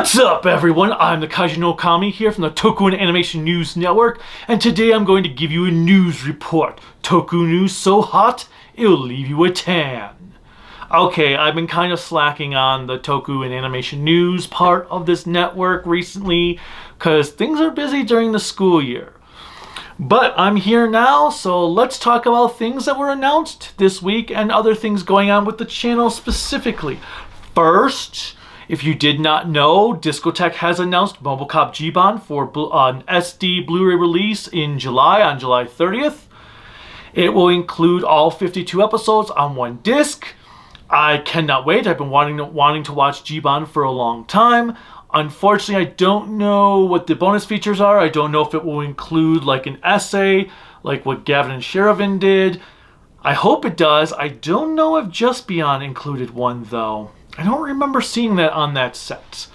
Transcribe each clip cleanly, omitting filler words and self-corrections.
What's up, everyone? I'm the Kaiju no Kami here from the Toku and Animation News Network, and today I'm going to give you a news report. Toku news so hot, it'll leave you a tan. Okay, I've been kind of slacking on the Toku and Animation News part of this network recently, because things are busy during the school year. But I'm here now, so let's talk about things that were announced this week and other things going on with the channel specifically. First, if you did not know, Discotech has announced Mobile Cop G-Bon for an SD Blu-ray release in July, on July 30th. It will include all 52 episodes on one disc. I cannot wait. I've been wanting to watch G-Bon for a long time. Unfortunately, I don't know what the bonus features are. I don't know if it will include like an essay, like what Gavin and Sherivan did. I hope it does. I don't know if Just Beyond included one, though. I don't remember seeing that on that set.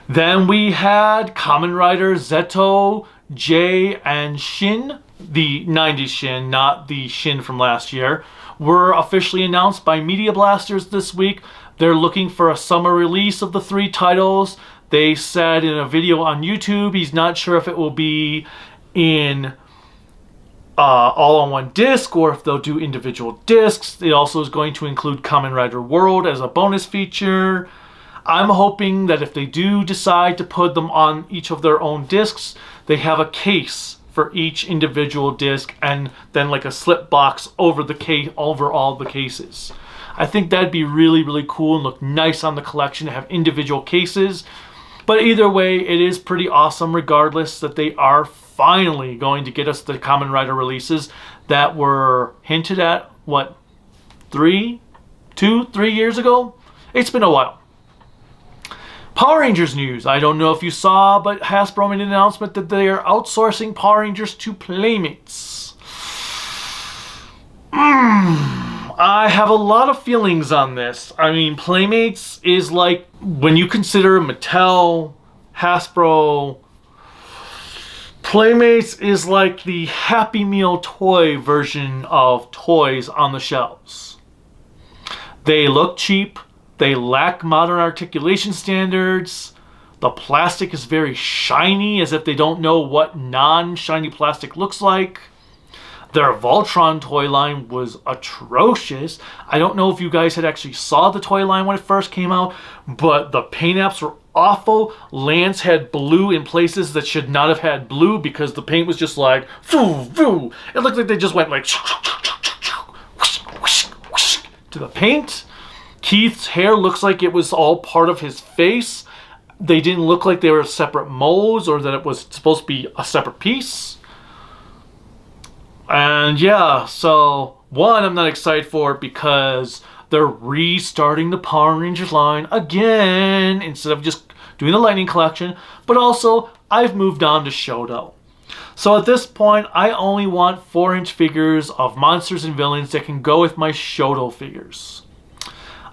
Then we had Kamen Rider Zeto, Jay, and Shin, the 90s Shin, not the Shin from last year, were officially announced by Media Blasters this week. They're looking for a summer release of the three titles. They said in a video on YouTube, he's not sure if it will be in all on one disc or if they'll do individual discs. It also is going to include Kamen Rider World as a bonus feature. I'm hoping that if they do decide to put them on each of their own discs, they have a case for each individual disc and then like a slip box over the case, over all the cases. I think that'd be really, really cool and look nice on the collection to have individual cases. But either way, it is pretty awesome regardless that they are finally going to get us the Kamen Rider releases that were hinted at, what, 3 years ago? It's been a while. Power Rangers news. I don't know if you saw, but Hasbro made an announcement that they are outsourcing Power Rangers to Playmates. I have a lot of feelings on this. I mean, Playmates is like, when you consider Mattel, Hasbro, Playmates is like the Happy Meal toy version of toys on the shelves. They look cheap. They lack modern articulation standards. The plastic is very shiny, as if they don't know what non-shiny plastic looks like. Their Voltron toy line was atrocious. I don't know if you guys had actually saw the toy line when it first came out, but the paint apps were awful. Lance had blue in places that should not have had blue because the paint was just like, phoo, phoo. It looked like they just went like to the paint. Keith's hair looks like it was all part of his face. They didn't look like they were separate molds or that it was supposed to be a separate piece. And yeah, so one, I'm not excited for it because they're restarting the Power Rangers line again instead of just doing the Lightning Collection. But also, I've moved on to Shoto. So at this point, I only want 4-inch figures of monsters and villains that can go with my Shoto figures.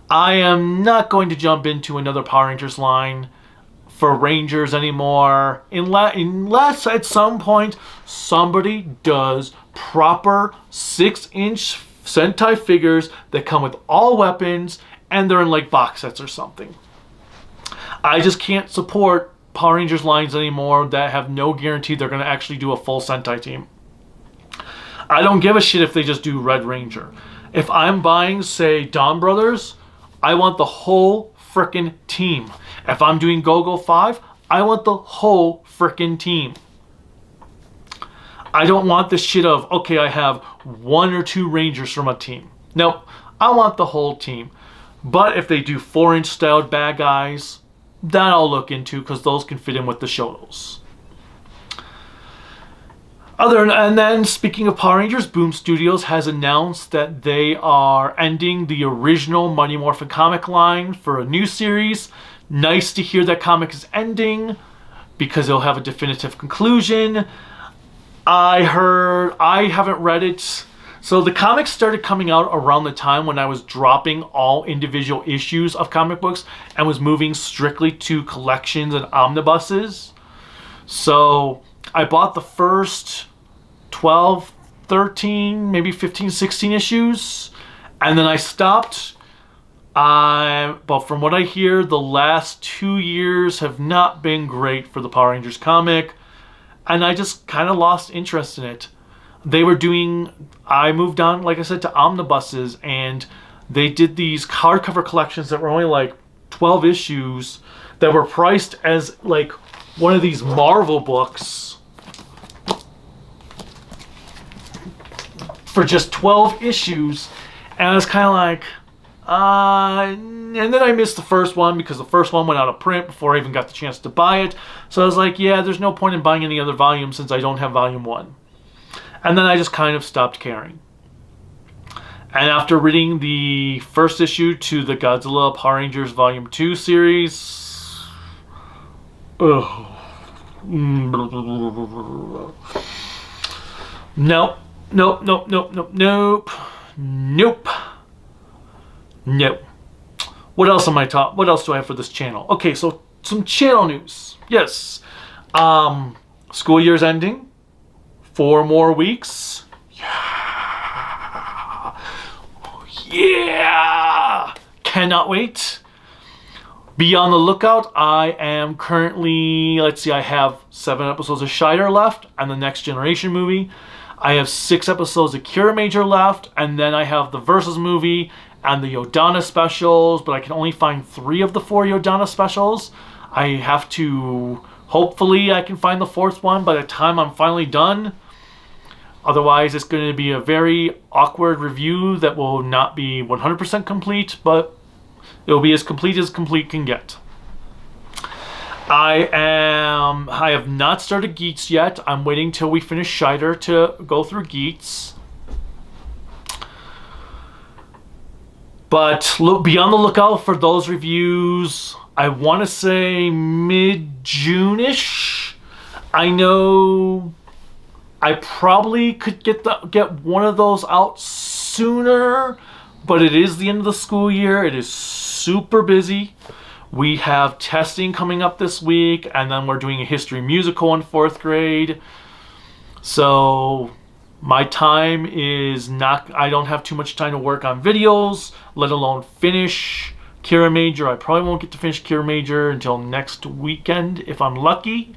I am not going to jump into another Power Rangers line for Rangers anymore unless at some point somebody does proper 6-inch Sentai figures that come with all weapons and they're in like box sets or something. I just can't support Power Rangers lines anymore that have no guarantee they're going to actually do a full Sentai team. I don't give a shit if they just do Red Ranger. If I'm buying, say, Dawn Brothers, I want the whole frickin' team. If I'm doing Go-Go 5, I want the whole frickin' team. I don't want this shit of, okay, I have 1 or 2 Rangers from a team. Nope, I want the whole team. But if they do 4-inch styled bad guys, that I'll look into because those can fit in with the Shotos. And then, speaking of Power Rangers, Boom Studios has announced that they are ending the original Mighty Morphin comic line for a new series. Nice to hear that comic is ending because it'll have a definitive conclusion. I haven't read it. So the comics started coming out around the time when I was dropping all individual issues of comic books and was moving strictly to collections and omnibuses. So I bought the first 12, 13, maybe 15, 16 issues. And then I stopped But from what I hear, the last 2 years have not been great for the Power Rangers comic, and I just kind of lost interest in it. I moved on, like I said, to omnibuses, and they did these hardcover collections that were only like 12 issues that were priced as like one of these Marvel books for just 12 issues, and I was kind of like, and then I missed the first one because the first one went out of print before I even got the chance to buy it. So I was like, yeah, there's no point in buying any other volume since I don't have volume 1. And then I just kind of stopped caring. And after reading the first issue to the Godzilla Power Rangers Volume 2 series, nope. What else what else do I have for this channel? Okay, so some channel news. Yes. School year's ending. 4 more weeks. Yeah! Cannot wait. Be on the lookout. I am currently, I have 7 episodes of Shider left and the Next Generation movie. I have 6 episodes of Cure Major left, and then I have the Versus movie and the Yodana specials, but I can only find 3 of the 4 Yodana specials. I have to, hopefully I can find the 4th one by the time I'm finally done. Otherwise, it's going to be a very awkward review that will not be 100% complete, but it'll be as complete can get. I have not started Geats yet. I'm waiting till we finish Shider to go through Geats. But be on the lookout for those reviews. I want to say mid-June-ish. I know I probably could get one of those out sooner, but it is the end of the school year. It is super busy. We have testing coming up this week, and then we're doing a history musical in 4th grade. So my time is not, I don't have too much time to work on videos, let alone finish Kira Major. I probably won't get to finish Kira Major until next weekend if I'm lucky.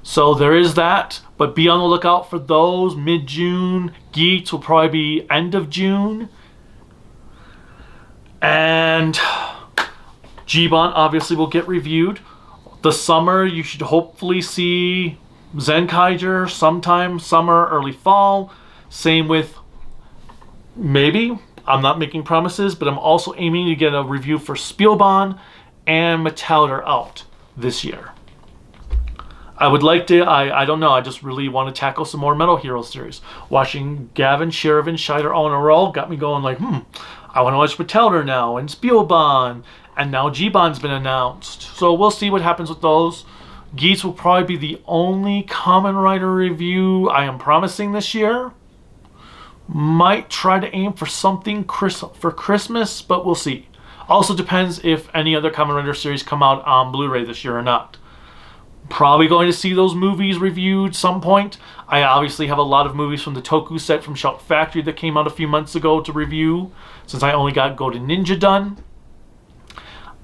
So there is that, but be on the lookout for those. Mid-June. Geats will probably be end of June. And G-Bon obviously will get reviewed. The summer, you should hopefully see Zenkaiger sometime summer, early fall. Same with, maybe, I'm not making promises, but I'm also aiming to get a review for Spielbahn and Metalder out this year. I would like to, I don't know, I just really want to tackle some more Metal Hero series. Watching Gavin, Sheridan, Shider all in a row got me going like, I want to watch Metalder now, and Spielbahn, and now G-Bon's been announced. So we'll see what happens with those. Geats will probably be the only Kamen Rider review I am promising this year. Might try to aim for something for Christmas, but we'll see. Also depends if any other Kamen Rider series come out on Blu-ray this year or not. Probably going to see those movies reviewed some point. I obviously have a lot of movies from the Toku set from Shout Factory that came out a few months ago to review, since I only got Go to Ninja done.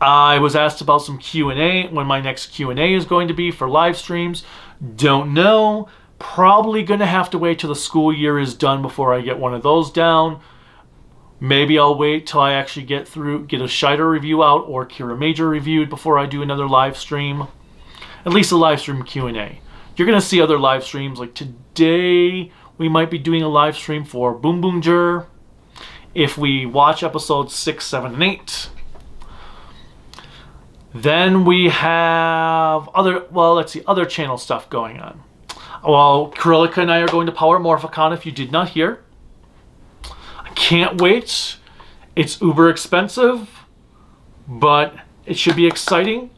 I was asked about some Q&A, when my next Q&A is going to be for live streams. Don't know. Probably going to have to wait till the school year is done before I get one of those down. Maybe I'll wait till I actually get a Shider review out or Kira Major reviewed before I do another live stream. At least a live stream Q&A. You're going to see other live streams. Like today, we might be doing a live stream for Boom Boom Jur if we watch episodes 6, 7, and 8. Then we have other channel stuff going on. Well, Kirillika and I are going to Powermorphicon if you did not hear. I can't wait. It's uber expensive, but it should be exciting.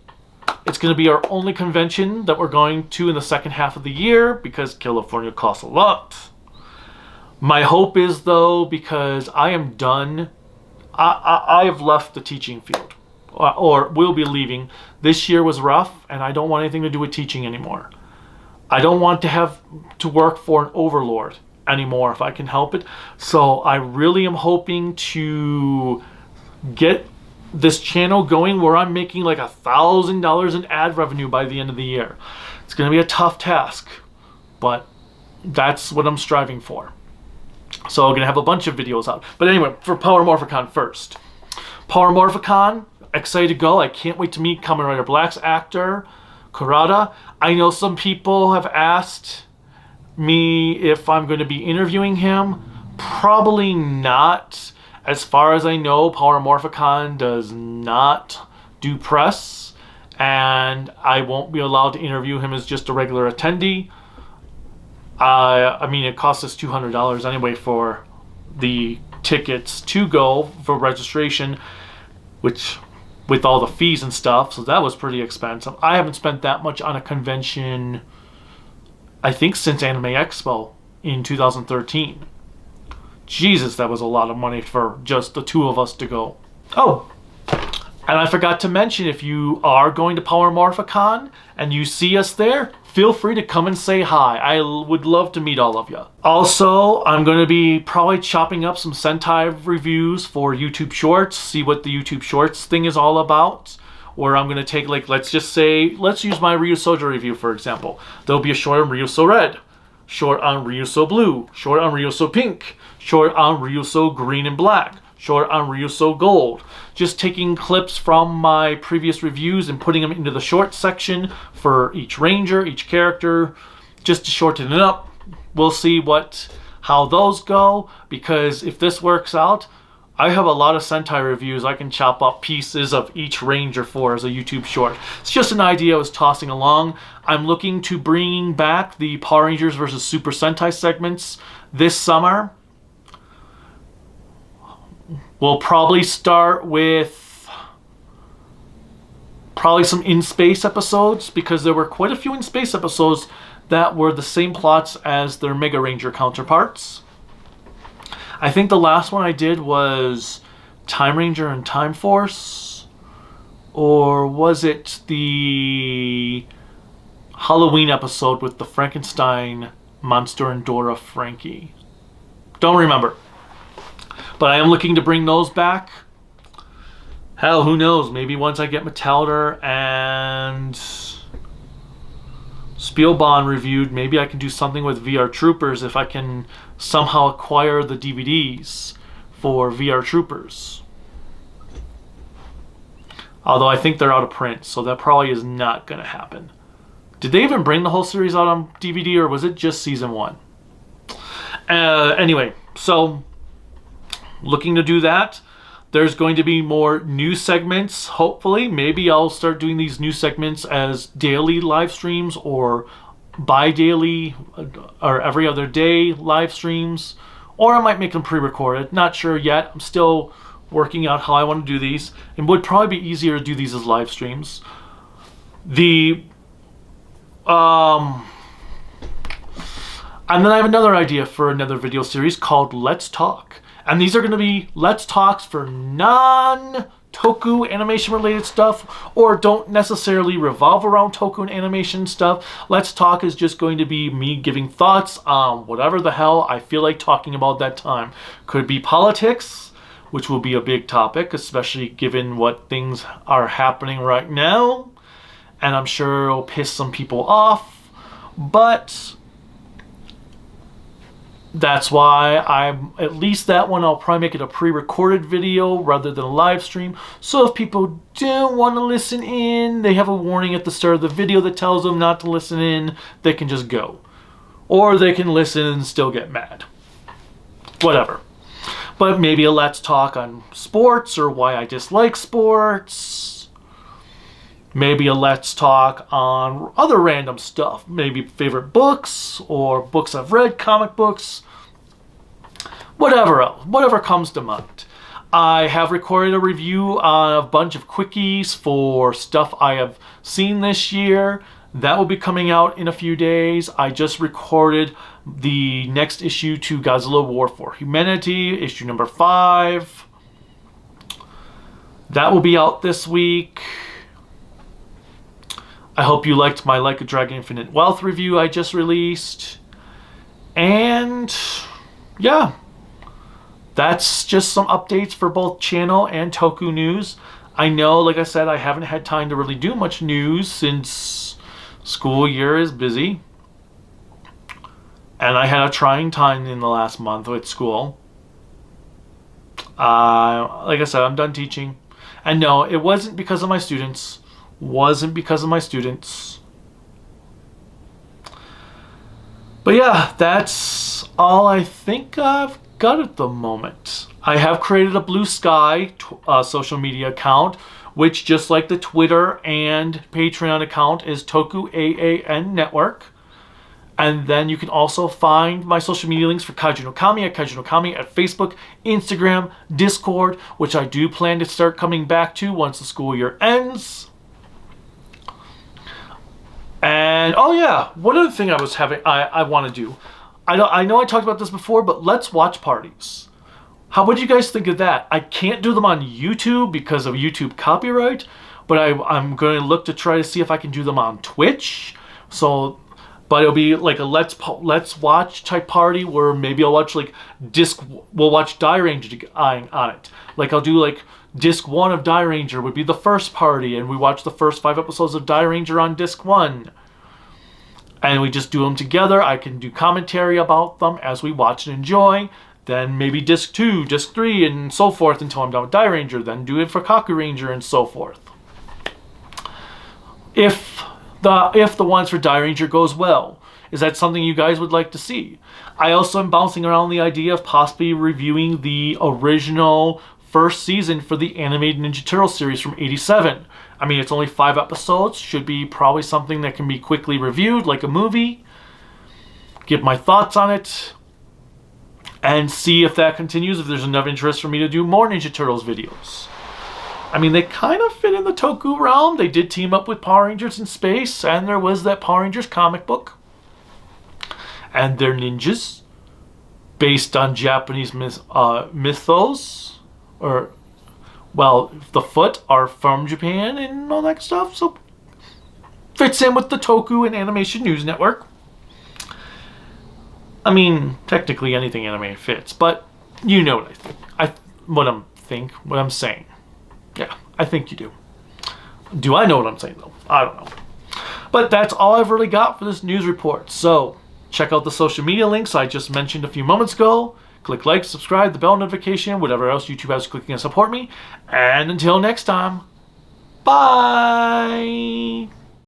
It's going to be our only convention that we're going to in the second half of the year because California costs a lot. My hope is, though, because I am done, I have left the teaching field, or will be leaving. This year was rough, and I don't want anything to do with teaching anymore. I don't want to have to work for an overlord. anymore if I can help it. So I really am hoping to get this channel going where I'm making like $1,000 in ad revenue by the end of the year. It's going to be a tough task, but that's what I'm striving for. So I'm going to have a bunch of videos out. But anyway, for Powermorphicon first. Powermorphicon, excited to go. I can't wait to meet Kamen Rider Black's actor, Kurata. I know some people have asked me if I'm going to be interviewing him. Probably not. As far as I know, Powermorphicon does not do press, and I won't be allowed to interview him as just a regular attendee. I mean, it costs us $200 anyway for the tickets to go for registration, which with all the fees and stuff, so that was pretty expensive. I haven't spent that much on a convention, I think, since Anime Expo in 2013. Jesus, that was a lot of money for just the two of us to go. Oh, and I forgot to mention, if you are going to Powermorphicon and you see us there, feel free to come and say hi. I would love to meet all of you. Also, I'm going to be probably chopping up some Sentai reviews for YouTube Shorts, see what the YouTube Shorts thing is all about. Where I'm going to take, like, let's use my Ryusoja review, for example. There'll be a short on Ryuso Red, short on Ryuso Blue, short on Ryuso Pink, short on Ryuso Green and Black, short on Ryuso Gold. Just taking clips from my previous reviews and putting them into the short section for each ranger, each character, just to shorten it up. We'll see how those go, because if this works out, I have a lot of Sentai reviews I can chop up pieces of each ranger for as a YouTube short. It's just an idea I was tossing along. I'm looking to bring back the Power Rangers versus Super Sentai segments this summer. We'll probably start with some in-space episodes, because there were quite a few in-space episodes that were the same plots as their Mega Ranger counterparts. I think the last one I did was Time Ranger and Time Force, or was it the Halloween episode with the Frankenstein monster and Dora Frankie? Don't remember. But I am looking to bring those back. Hell, who knows? Maybe once I get Metalder and Spielbahn reviewed, maybe I can do something with VR Troopers if I can somehow acquire the DVDs for VR Troopers. Although I think they're out of print, so that probably is not going to happen. Did they even bring the whole series out on DVD, or was it just season 1? Anyway, so looking to do that. There's going to be more news segments, hopefully. Maybe I'll start doing these news segments as daily live streams, or bi-daily or every other day live streams. Or I might make them pre-recorded. Not sure yet. I'm still working out how I want to do these. It would probably be easier to do these as live streams. And then I have another idea for another video series called Let's Talk. And these are going to be Let's Talks for non-Toku animation related stuff, or don't necessarily revolve around Toku and animation stuff. Let's Talk is just going to be me giving thoughts on whatever the hell I feel like talking about that time. Could be politics, which will be a big topic, especially given what things are happening right now. And I'm sure it'll piss some people off, but that's why at least that one, I'll probably make it a pre-recorded video rather than a live stream. So if people don't want to listen in, they have a warning at the start of the video that tells them not to listen in. They can just go. Or they can listen and still get mad. Whatever. But maybe a Let's Talk on sports, or why I dislike sports. Maybe a Let's Talk on other random stuff. Maybe favorite books, or books I've read, comic books. Whatever else. Whatever comes to mind. I have recorded a review on a bunch of quickies for stuff I have seen this year. That will be coming out in a few days. I just recorded the next issue to Godzilla War for Humanity, issue number 5. That will be out this week. I hope you liked my Like a Dragon Infinite Wealth review I just released. And yeah, that's just some updates for both channel and Toku news. I know, like I said, I haven't had time to really do much news since school year is busy. And I had a trying time in the last month with school. Like I said, I'm done teaching. And no, it wasn't because of my students. But yeah, that's all I think I've got at the moment. I have created a Bluesky social media account, which, just like the Twitter and Patreon account, is TAANN Network. And then you can also find my social media links for Kaiju no Kami at Kaiju no Kami at Facebook, Instagram, Discord, which I do plan to start coming back to once the school year ends. And oh yeah, one other thing I want to do. I know I talked about this before, but let's watch parties. What do you guys think of that? I can't do them on YouTube because of YouTube copyright, but I'm going to look to try to see if I can do them on Twitch. But it'll be like a let's watch type party where maybe I'll watch like we'll watch Die Ranger on it. Like I'll do like disc 1 of Die Ranger would be the first party, and we watch the first 5 episodes of Die Ranger on disc 1. And we just do them together. I can do commentary about them as we watch and enjoy. Then maybe disc 2, disc 3, and so forth until I'm done with Die Ranger. Then do it for Kaku Ranger and so forth. If the ones for Die Ranger goes well, is that something you guys would like to see? I also am bouncing around the idea of possibly reviewing the original first season for the animated Ninja Turtle series from '87. I mean, it's only 5 episodes. Should be probably something that can be quickly reviewed like a movie. Give my thoughts on it. And see if that continues, if there's enough interest for me to do more Ninja Turtles videos. I mean, they kind of fit in the Toku realm. They did team up with Power Rangers in space, and there was that Power Rangers comic book. And they're ninjas, based on Japanese mythos, or, well, the foot are from Japan and all that stuff, so fits in with the Toku and Animation News Network. I mean, technically anything anime fits, but you know what I think. What I'm saying. Yeah, I think you do. Do I know what I'm saying, though? I don't know. But that's all I've really got for this news report. So, check out the social media links I just mentioned a few moments ago. Click like, subscribe, the bell notification, whatever else YouTube has clicking to support me. And until next time, bye!